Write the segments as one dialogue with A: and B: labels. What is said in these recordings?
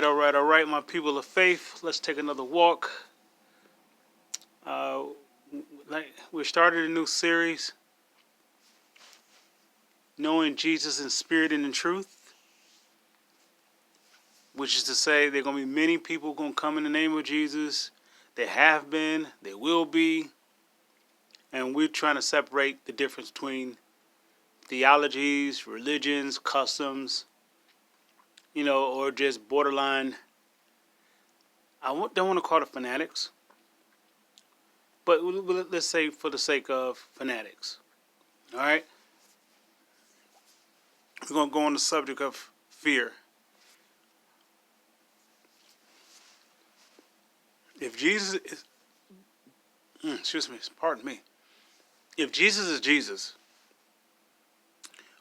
A: all right, my people of faith. Let's take another walk. Uh, we started a new series, Knowing Jesus in Spirit and in Truth, which is to say there are going to be many people going to come in the name of Jesus. They have been, they will be, and we're trying to separate the difference between theologies, religions, customs, or just borderline. Don't want to call it fanatics, but let's say for the sake of fanatics. All right? We're going to go on the subject of fear. If Jesus is, pardon me. If Jesus is Jesus,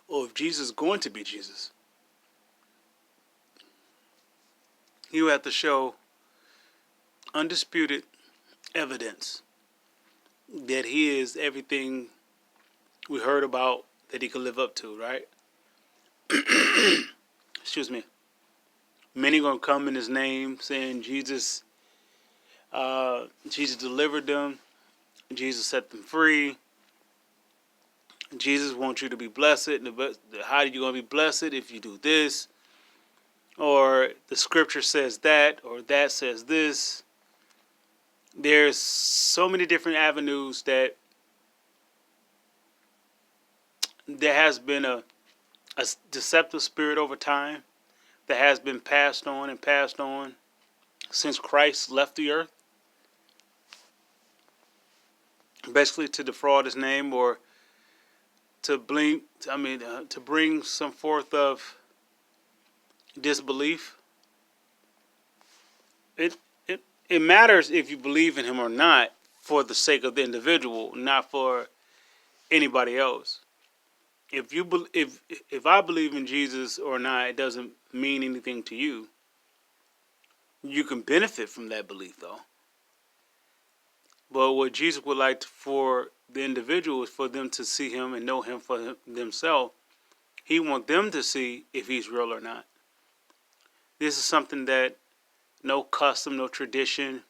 A: or if Jesus is going to be Jesus, he will have to show undisputed evidence that he is everything we heard about that he could live up to, right? Excuse me. Many going to come in his name saying Jesus delivered them. Jesus set them free. Jesus wants you to be blessed. How are you going to be blessed if you do this? Or the scripture says that, or that says this. There's so many different avenues that there has been a deceptive spirit over time that has been passed on since Christ left the earth. Basically to defraud his name or to bring some forth of disbelief. It matters if you believe in him or not for the sake of the individual, not for anybody else. If I believe in Jesus or not, it doesn't mean anything to you. You can benefit from that belief, though. But what Jesus would like for the individual is for them to see him and know him for themselves. He wants them to see if he's real or not. This is something that no custom, no tradition,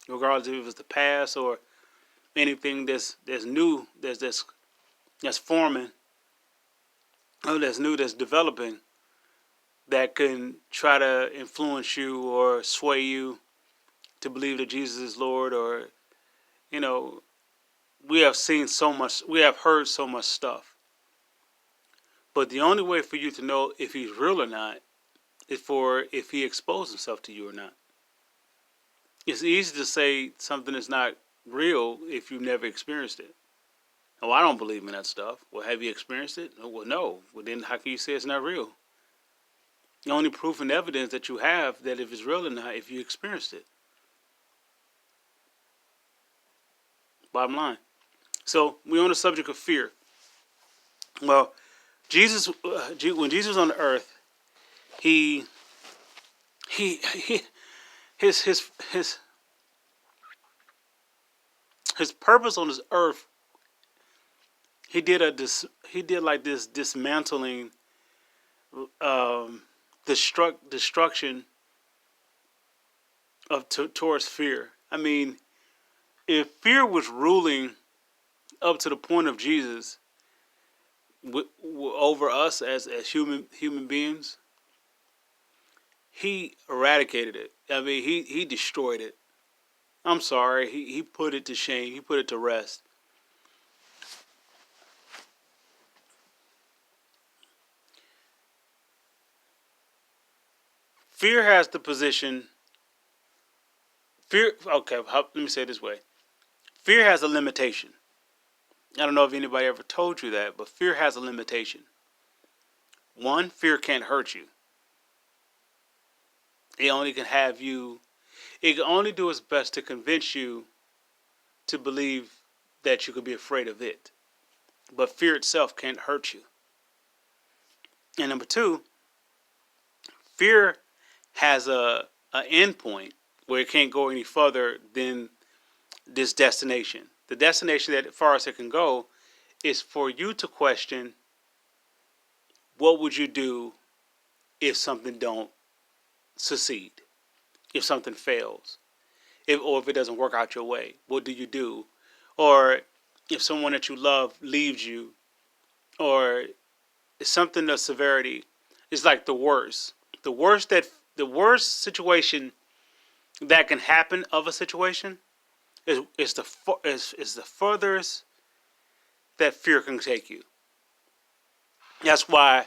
A: regardless if it's the past or anything that's new, that's forming, or that's new, that's developing, that can try to influence you or sway you to believe that Jesus is Lord. Or, we have seen so much, we have heard so much stuff. But the only way for you to know if he's real or not is for if he exposed himself to you or not. It's easy to say something is not real if you've never experienced it. Oh, I don't believe in that stuff. Well, have you experienced it? Oh, well, no. Well, then how can you say it's not real? The only proof and evidence that you have that if it's real or not, if you experienced it. Bottom line. So we're on the subject of fear. Well, Jesus, when Jesus was on the earth, his purpose on this earth, he did like this dismantling, destruction towards fear. I mean, if fear was ruling up to the point of Jesus over us as human beings, he eradicated it. I mean, he destroyed it. I'm sorry, he put it to shame. He put it to rest. Fear has the position. Let me say it this way. Fear has a limitation. I don't know if anybody ever told you that, but fear has a limitation. One, fear can't hurt you. It only can have you, it can only do its best to convince you to believe that you could be afraid of it. But fear itself can't hurt you. And number two, fear has an end point where it can't go any further than this destination. The destination that as far as it can go is for you to question, what would you do if something don't succeed, if something fails, or if it doesn't work out your way, what do you do? Or if someone that you love leaves you, or something of severity is like the worst. The worst situation that can happen of a situation is the furthest that fear can take you. That's why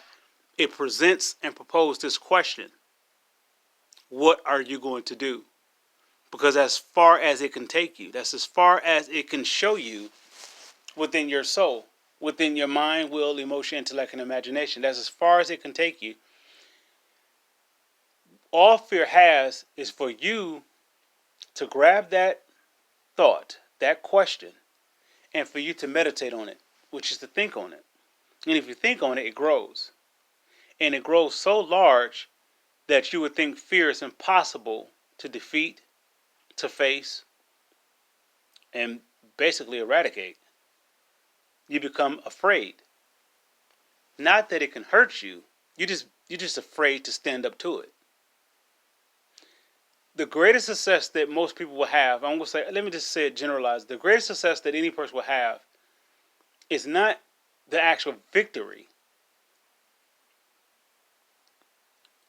A: it presents and proposes this question: what are you going to do? Because as far as it can take you, that's as far as it can show you within your soul, within your mind, will, emotion, intellect, and imagination. That's as far as it can take you. All fear has is for you to grab that thought, that question, and for you to meditate on it, which is to think on it. And if you think on it, it grows. And it grows so large that you would think fear is impossible to defeat, to face, and basically eradicate. You become afraid. Not that it can hurt you, you're just afraid to stand up to it. The greatest success that most people will have, I'm going to say, let me just say it generalized. The greatest success that any person will have is not the actual victory.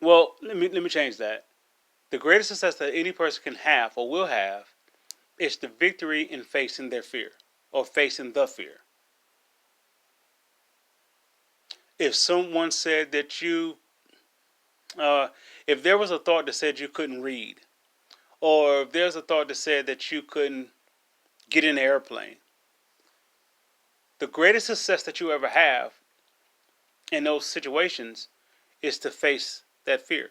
A: Well, let me change that. The greatest success that any person can have or will have is the victory in facing their fear or facing the fear. If someone said that if there was a thought that said you couldn't read, or if there's a thought that said that you couldn't get in an airplane, the greatest success that you ever have in those situations is to face that fear.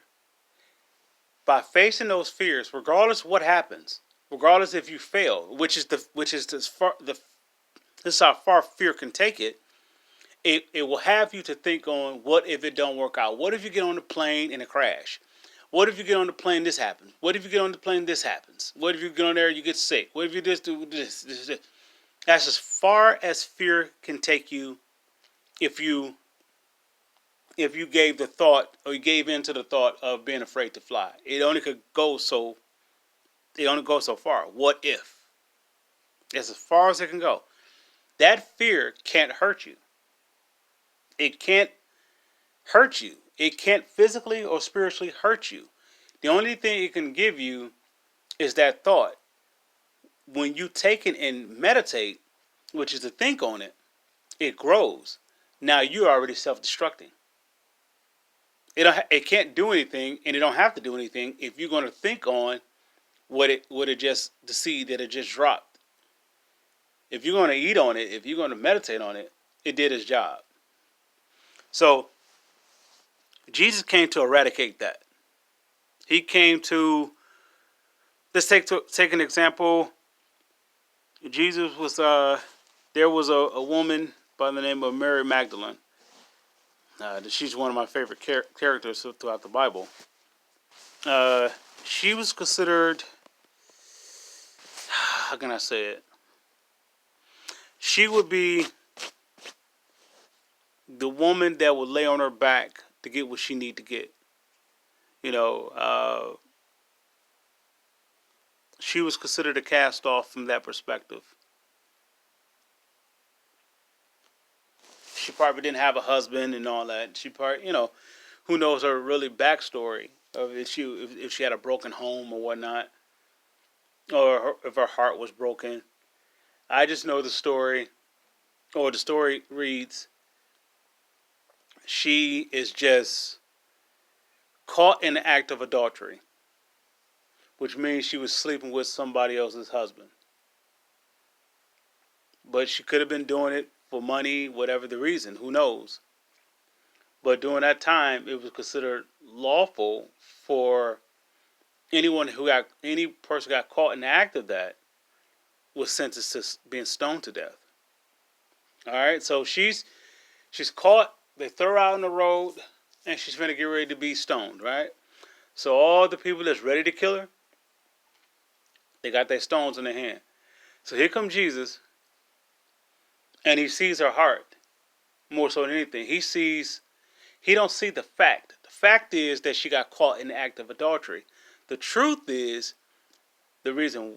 A: By facing those fears, regardless what happens, regardless if you fail, which is this is how far fear can take it. It will have you to think on, what if it don't work out? What if you get on the plane and it crash? What if you get on the plane, this happens? What if you get on the plane, this happens? What if you get on there and you get sick? What if you just do this? That's as far as fear can take you if you gave the thought, or you gave into the thought of being afraid to fly. It only goes so far. What if? That's as far as it can go. That fear can't hurt you. It can't hurt you. It can't physically or spiritually hurt you. The only thing it can give you is that thought. When you take it and meditate, which is to think on it, it grows. Now you're already self-destructing. It can't do anything, and it don't have to do anything if you're going to think on the seed that it just dropped. If you're going to eat on it, if you're going to meditate on it, it did its job. So Jesus came to eradicate that. He came to, let's take an example. Jesus was there was a woman by the name of Mary Magdalene. She's one of my favorite characters throughout the Bible. She was considered, how can I say it? She would be the woman that would lay on her back to get what she need to get. She was considered a cast off from that perspective. She probably didn't have a husband and all that. She probably, who knows her really backstory of if she had a broken home or whatnot, or if her heart was broken. I just know the story, or the story reads, she is just caught in the act of adultery, which means she was sleeping with somebody else's husband. But she could have been doing it for money, whatever the reason, who knows. But during that time, it was considered lawful for any person got caught in the act of that was sentenced to being stoned to death. All right, so she's caught. They throw her out on the road, and she's going to get ready to be stoned, right? So all the people that's ready to kill her, they got their stones in their hand. So here comes Jesus, and he sees her heart more so than anything. He don't see the fact. The fact is that she got caught in the act of adultery. The truth is the reason,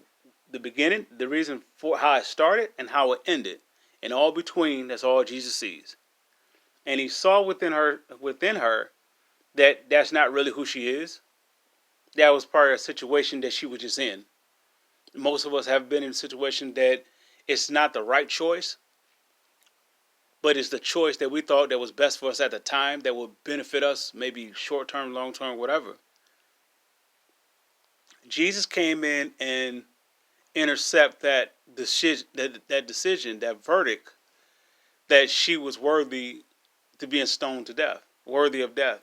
A: the beginning, the reason for how it started and how it ended, and all between. That's all Jesus sees. And he saw within her that that's not really who she is. That was part of a situation that she was just in. Most of us have been in a situation that it's not the right choice, but it's the choice that we thought that was best for us at the time, that would benefit us, maybe short term, long term, whatever. Jesus came in and intercept that decision, that verdict, that she was worthy to being stoned to death, worthy of death.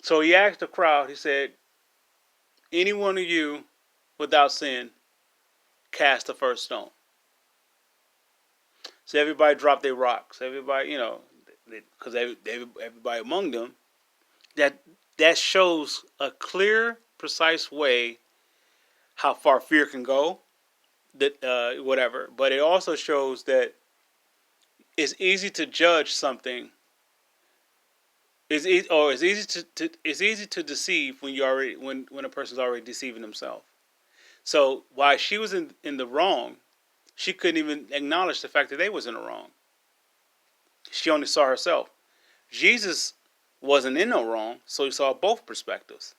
A: So he asked the crowd, he said, any one of you without sin, cast the first stone. So everybody dropped their rocks. Everybody, because everybody among them, that shows a clear, precise way how far fear can go. That whatever, but it also shows that it's easy to judge something. It's easy to deceive when you already when a person's already deceiving themselves. So while she was in the wrong, she couldn't even acknowledge the fact that they was in the wrong. She only saw herself. Jesus wasn't in no wrong, so he saw both perspectives.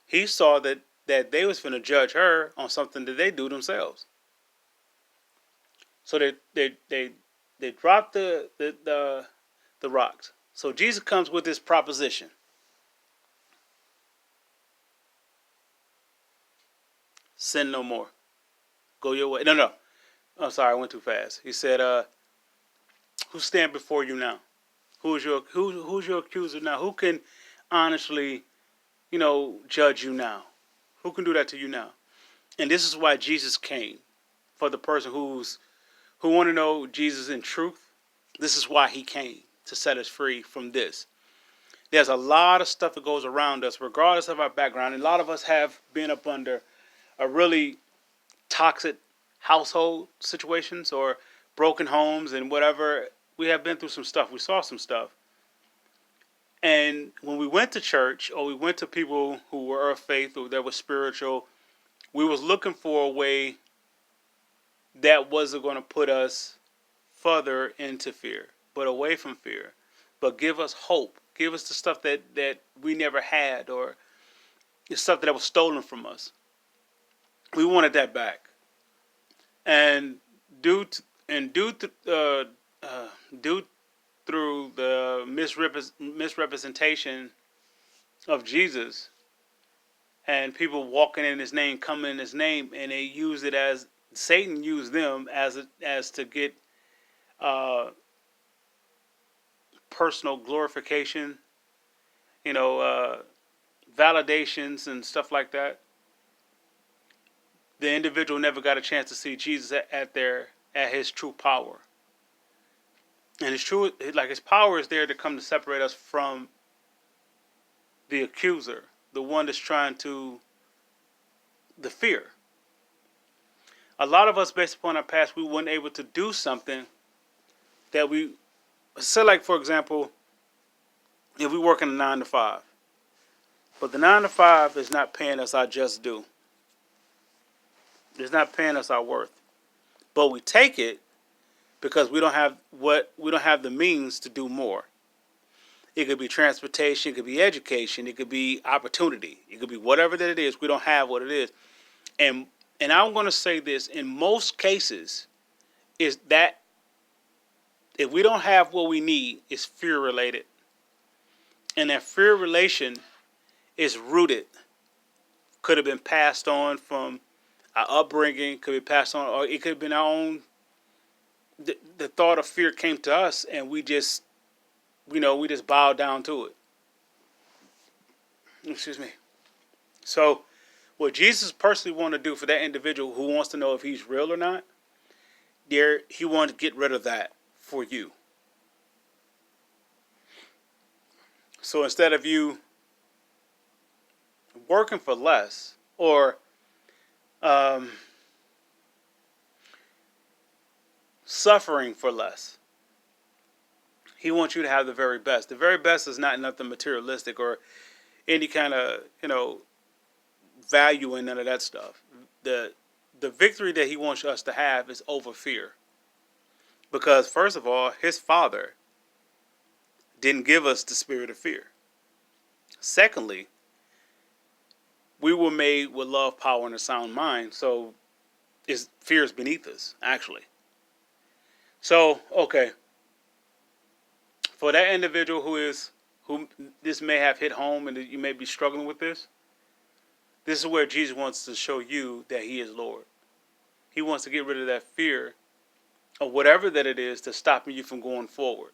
A: He saw that they was finna judge her on something that they do themselves. So they dropped the rocks. So Jesus comes with this proposition. Sin no more. Go your way. No. I'm sorry, I went too fast. He said, who stand before you now? Who's your accuser now? Who can honestly, judge you now? Who can do that to you now? And this is why Jesus came. For the person who want to know Jesus in truth, this is why he came, to set us free from this. There's a lot of stuff that goes around us, regardless of our background. And a lot of us have been up under a really toxic household situations or broken homes and whatever. We have been through some stuff. We saw some stuff. And when we went to church or we went to people who were of faith or that were spiritual, we was looking for a way that wasn't going to put us further into fear, but away from fear. But give us hope. Give us the stuff that we never had, or the stuff that was stolen from us. We wanted that back. And due through the misrepresentation of Jesus and people walking in his name, coming in his name, and they use it as Satan used them as to get personal glorification, validations and stuff like that. The individual never got a chance to see Jesus at his true power. And his power is there to come to separate us from the accuser, the one that's trying to, the fear. A lot of us, based upon our past, we weren't able to do something that we, say like, for example, if we work in a 9 to 5, but the 9 to 5 is not paying us our just due. It's not paying us our worth. But we take it because we don't have the means to do more. It could be transportation, it could be education, it could be opportunity, it could be whatever that it is. We don't have what it is. And I'm going to say this, in most cases, is that if we don't have what we need, it's fear related. And that fear relation is rooted. Could have been passed on from our upbringing, could be passed on, or it could have been our own. The thought of fear came to us, and we just bowed down to it. Excuse me. So, what Jesus personally wanted to do for that individual who wants to know if he's real or not, he wanted to get rid of that for you. So instead of you working for less or suffering for less, He wants you to have the very best. The very best is not nothing materialistic or any kind of, value in none of that stuff. The the victory that he wants us to have is over fear. Because first of all, his father didn't give us the spirit of fear. Secondly, we were made with love, power, and a sound mind. So fear is beneath us, actually. So, okay. For that individual who this may have hit home and you may be struggling with this is where Jesus wants to show you that he is Lord. He wants to get rid of that fear or whatever that it is that's stopping you from going forward.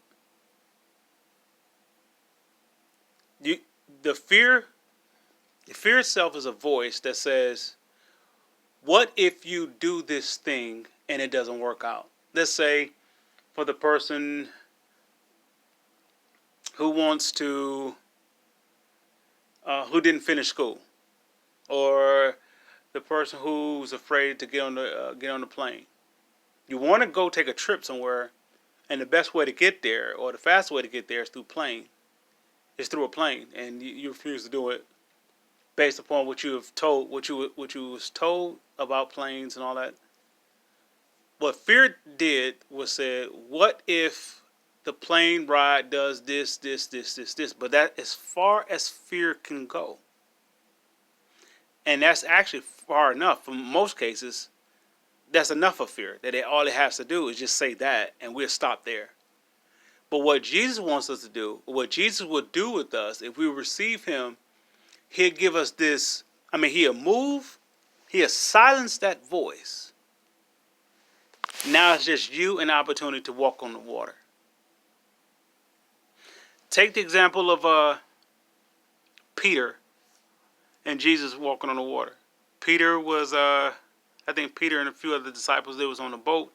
A: You, the fear itself is a voice that says, what if you do this thing and it doesn't work out? Let's say for the person who wants to, who didn't finish school, or the person who's afraid to get on the plane. You want to go take a trip somewhere, and the best way to get there, or the fastest way to get there, is through plane. It's through a plane, and you refuse to do it based upon what you have told, what you was told about planes and all that. What fear did was said, what if the plane ride does this? But that as far as fear can go. And that's actually far enough. For most cases, that's enough of fear. That all it has to do is just say that, and we'll stop there. But what Jesus wants us to do, what Jesus will do with us, if we receive him, he'll give us this. He'll move. He'll silence that voice. Now it's just you an opportunity to walk on the water. Take the example of Peter and Jesus walking on the water. Peter was, I think Peter and a few other disciples, they was on the boat,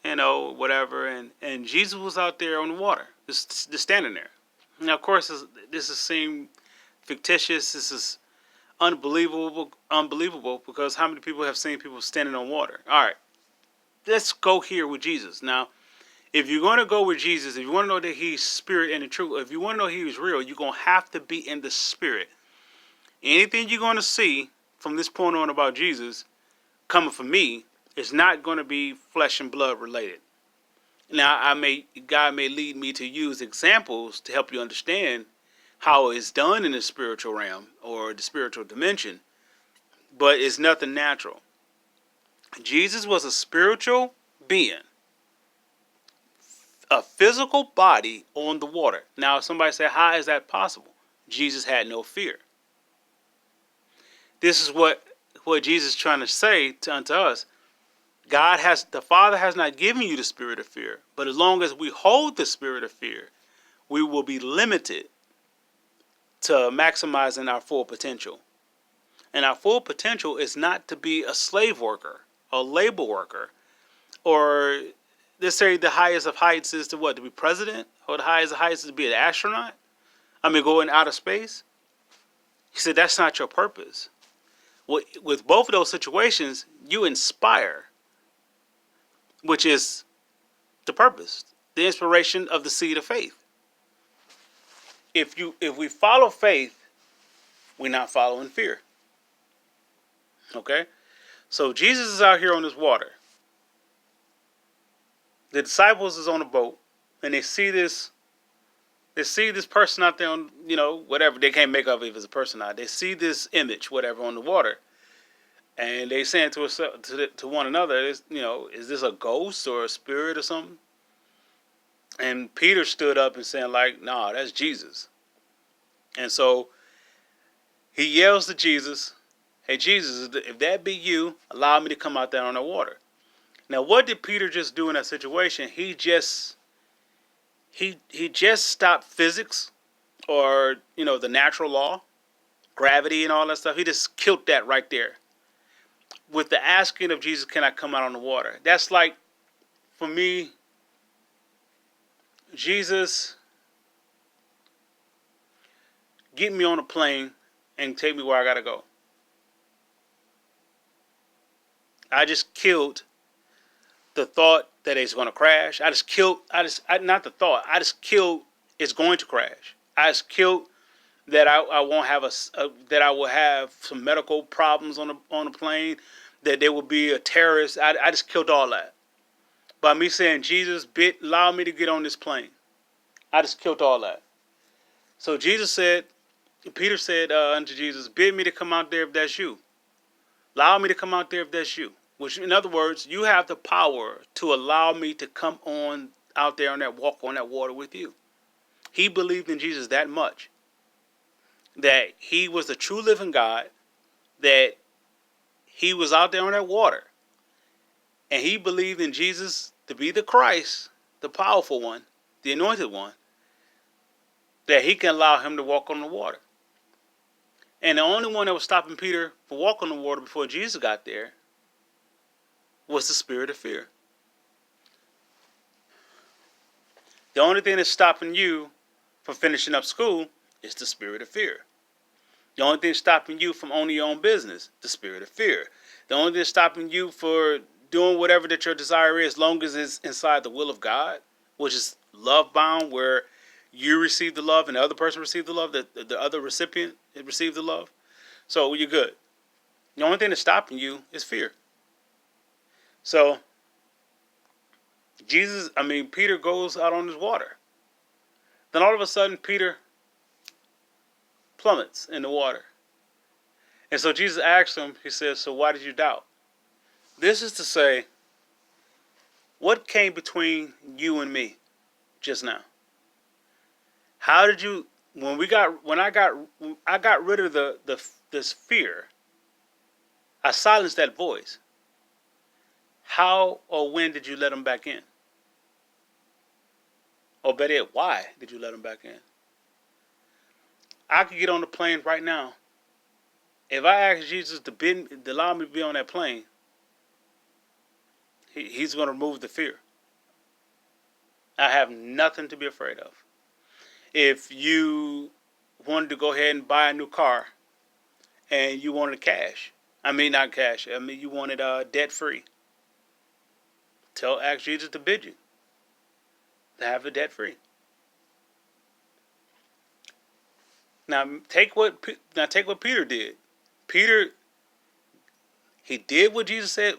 A: whatever, and Jesus was out there on the water, just standing there. Now, of course, this is seem fictitious. This is unbelievable, because how many people have seen people standing on water? All right, let's go here with Jesus. Now, if you're going to go with Jesus, if you want to know that he's spirit and the truth, if you want to know he was real, you're going to have to be in the spirit. Anything you're going to see from this point on about Jesus coming from me is not going to be flesh and blood related. Now, God may lead me to use examples to help you understand how it's done in the spiritual realm or the spiritual dimension, but it's nothing natural. Jesus was a spiritual being, a physical body on the water. Now, somebody say, how is that possible? Jesus had no fear. This is what Jesus is trying to say unto us. The Father has not given you the spirit of fear, but as long as we hold the spirit of fear, we will be limited to maximizing our full potential. And our full potential is not to be a slave worker, a labor worker, or let's say the highest of heights is to what? To be president? Or the highest of heights is to be an astronaut? Going out of space? He said that's not your purpose. With both of those situations, you inspire, which is the purpose, the inspiration of the seed of faith. If we follow faith, we're not following fear. Okay? So Jesus is out here on this water. The disciples is on a boat, and they see this person out there on, whatever, they can't make up if it's a person or not. They see this image, whatever, on the water. And they saying to one another, is this a ghost or a spirit or something? And Peter stood up and saying like, nah, that's Jesus. And so he yells to Jesus, hey, Jesus, if that be you, allow me to come out there on the water. Now, what did Peter just do in that situation? He just stopped physics or, the natural law, gravity and all that stuff. He just killed that right there. With the asking of Jesus, can I come out on the water? That's like, for me, Jesus, get me on a plane and take me where I got to go. I just killed the thought that it's going to crash. I just killed. Not the thought. I just killed. It's going to crash. I just killed that I won't have that I will have some medical problems on the plane. That there will be a terrorist. I just killed all that by me saying, Jesus, allow me to get on this plane. I just killed all that. So Peter said unto Jesus, bid me to come out there if that's you. Allow me to come out there if that's you. Which, in other words, you have the power to allow me to come on out there on that walk on that water with you. He believed in Jesus that much, that he was the true living God, that he was out there on that water, and he believed in Jesus to be the Christ, the powerful one, the anointed one, that he can allow him to walk on the water. And the only one that was stopping Peter from walking on the water before Jesus got there was the spirit of fear. The only thing that's stopping you from finishing up school is the spirit of fear. The only thing stopping you from owning your own business, the spirit of fear. The only thing stopping you for doing whatever that your desire is, as long as it's inside the will of God, which is love bound, where you receive the love and the other person receives the love, the other recipient receives the love. So you're good. The only thing that's stopping you is fear. So Peter goes out on his water. Then all of a sudden, Peter plummets in the water. And so Jesus asks him, he says, so why did you doubt? This is to say, what came between you and me just now? How did you, I got rid of this fear, I silenced that voice. How or when did you let him back in? Or better yet, why did you let him back in? I could get on the plane right now. If I ask Jesus to allow me to be on that plane, he's going to remove the fear. I have nothing to be afraid of. If you wanted to go ahead and buy a new car and you wanted cash, you wanted debt-free, ask Jesus to bid you to have it debt-free. Now take what Peter did. Peter, he did what Jesus said.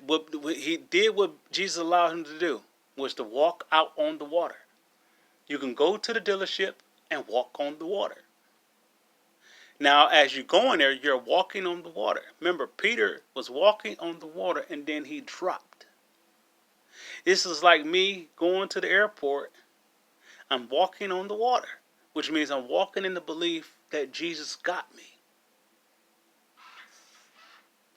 A: He did what Jesus allowed him to do, was to walk out on the water. You can go to the dealership and walk on the water. Now, as you go in there, you're walking on the water. Remember, Peter was walking on the water and then he dropped. This is like me going to the airport. I'm walking on the water, which means I'm walking in the belief that Jesus got me.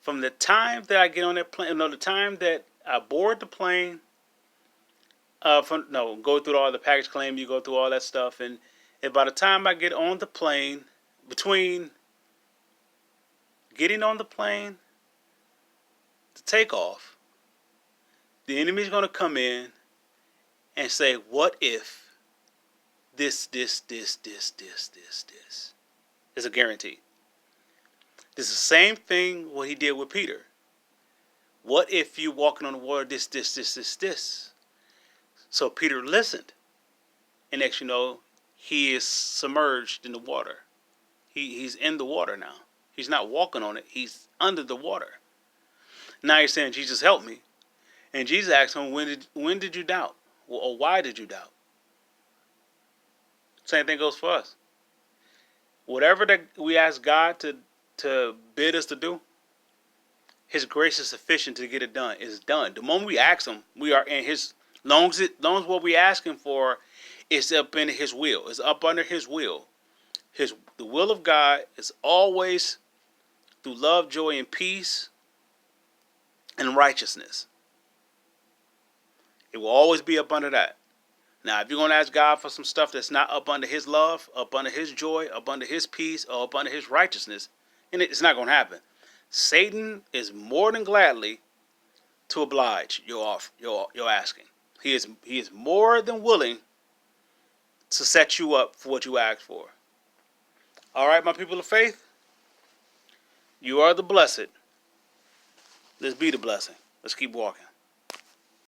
A: From the time that I get on that plane, the time that I board the plane, go through all the package claim, you go through all that stuff, and by the time I get on the plane, between getting on the plane to take off, the enemy's going to come in and say, what if this. It's a guarantee. It's the same thing what he did with Peter. What if you walking on the water, this? So Peter listened. And next you know, he is submerged in the water. He's in the water now. He's not walking on it. He's under the water. Now he's saying, Jesus, help me. And Jesus asked him, when did you doubt? Or why did you doubt? Same thing goes for us. Whatever that we ask God to bid us to do, his grace is sufficient to get it done. It's done. The moment we ask him, we are in his, long as what we asking for is up in his will. It's up under his will. The will of God is always through love, joy, and peace and righteousness. It will always be up under that. Now, if you're going to ask God for some stuff that's not up under his love, up under his joy, up under his peace, or up under his righteousness, and it's not going to happen. Satan is more than gladly to oblige your asking. He is more than willing to set you up for what you asked for. All right, my people of faith, you are the blessed. Let's be the blessing. Let's keep walking.